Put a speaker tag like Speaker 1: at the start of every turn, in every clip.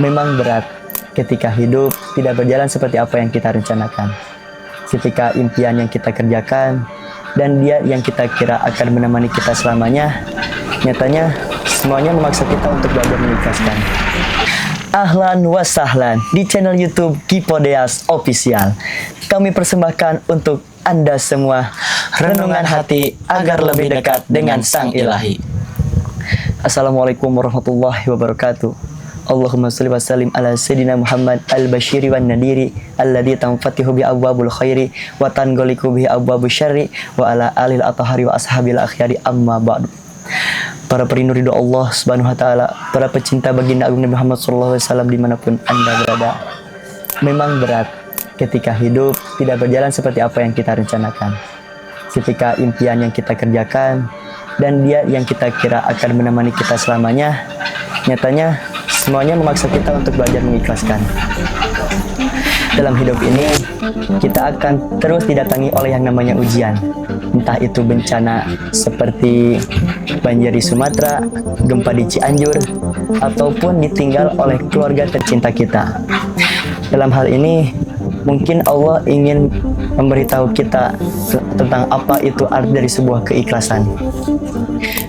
Speaker 1: Memang berat ketika hidup tidak berjalan seperti apa yang kita rencanakan. Ketika impian yang kita kerjakan dan dia yang kita kira akan menemani kita selamanya, nyatanya semuanya memaksa kita untuk belajar mengikhlaskan. Ahlan wa sahlan di channel YouTube Kipodeas Official. Kami persembahkan untuk Anda semua renungan hati agar lebih dekat dengan Sang Ilahi. Assalamualaikum warahmatullahi wabarakatuh. Allahumma salli wa sallim ala Sayyidina Muhammad al-Bashiri wan Nadiri alladhi tanfatihu bi abwabul khairi wa tanghaliqu bi abwabus syarri wa ala alil athhari wa ashabil akhyari amma ba'du. Para perindu ridho Allah Subhanahu wa taala, para pecinta baginda agung Nabi Muhammad sallallahu alaihi wasallam dimanapun Anda berada. Memang berat ketika hidup tidak berjalan seperti apa yang kita rencanakan. Ketika impian yang kita kerjakan dan dia yang kita kira akan menemani kita selamanya, nyatanya semuanya memaksa kita untuk belajar mengikhlaskan. Dalam hidup ini, kita akan terus didatangi oleh yang namanya ujian. Entah itu bencana seperti banjir di Sumatera, gempa di Cianjur, ataupun ditinggal oleh keluarga tercinta kita. Dalam hal ini, mungkin Allah ingin memberitahu kita tentang apa itu arti dari sebuah keikhlasan.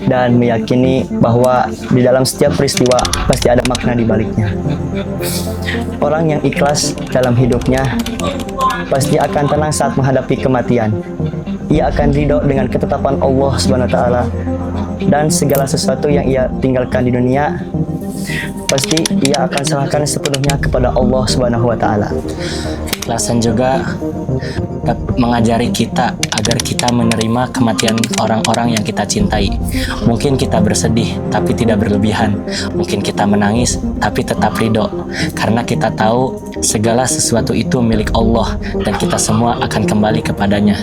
Speaker 1: Dan meyakini bahwa di dalam setiap peristiwa pasti ada makna di baliknya. Orang yang ikhlas dalam hidupnya pasti akan tenang saat menghadapi kematian. Ia akan ridho dengan ketetapan Allah Subhanahu wa taala, dan segala sesuatu yang ia tinggalkan di dunia pasti ia akan serahkan sepenuhnya kepada Allah Subhanahu wa taala.
Speaker 2: Ikhlasan juga mengajari kita agar kita menerima kematian orang-orang yang kita cintai. Mungkin kita bersedih tapi tidak berlebihan. Mungkin kita menangis tapi tetap ridho, karena kita tahu segala sesuatu itu milik Allah dan kita semua akan kembali kepadanya.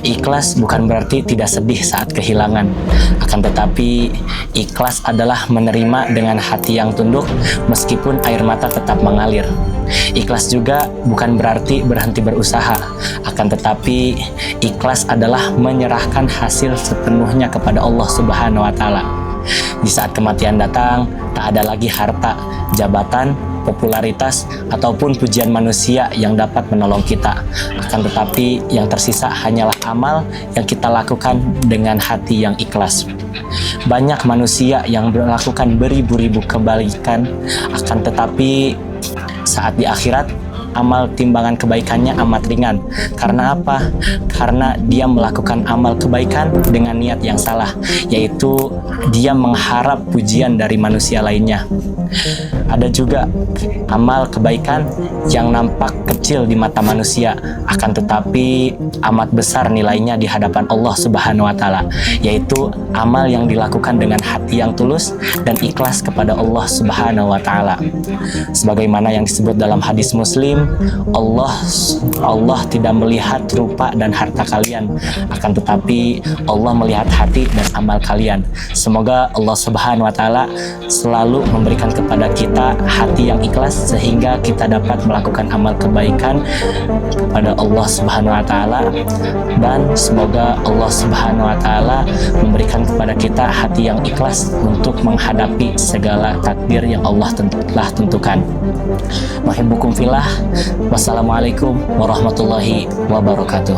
Speaker 2: Ikhlas bukan berarti tidak sedih saat kehilangan, akan tetapi ikhlas adalah menerima dengan hati yang tunduk meskipun air mata tetap mengalir. Ikhlas juga bukan berarti berhenti berusaha, akan tetapi ikhlas adalah menyerahkan hasil sepenuhnya kepada Allah Subhanahu wa taala. Di saat kematian datang, tak ada lagi harta, jabatan, popularitas, ataupun pujian manusia yang dapat menolong kita. Akan tetapi yang tersisa hanyalah amal yang kita lakukan dengan hati yang ikhlas. Banyak manusia yang melakukan beribu-ribu kebaikan, akan tetapi saat di akhirat, amal timbangan kebaikannya amat ringan. Karena apa? Karena dia melakukan amal kebaikan dengan niat yang salah, yaitu dia mengharap pujian dari manusia lainnya. Ada juga amal kebaikan yang nampak kecil di mata manusia, akan tetapi amat besar nilainya di hadapan Allah Subhanahu wa taala, yaitu amal yang dilakukan dengan hati yang tulus dan ikhlas kepada Allah Subhanahu wa taala. Sebagaimana yang disebut dalam hadis Muslim, Allah tidak melihat rupa dan harta kalian, akan tetapi Allah melihat hati dan amal kalian. Semoga Allah Subhanahu wa taala selalu memberikan kepada kita hati yang ikhlas sehingga kita dapat melakukan amal kebaikan kepada Allah Subhanahu wa taala, dan semoga Allah Subhanahu wa taala memberikan kepada kita hati yang ikhlas untuk menghadapi segala takdir yang Allah telah tentukan. Nuhibbukum fillah. Wassalamualaikum warahmatullahi wabarakatuh.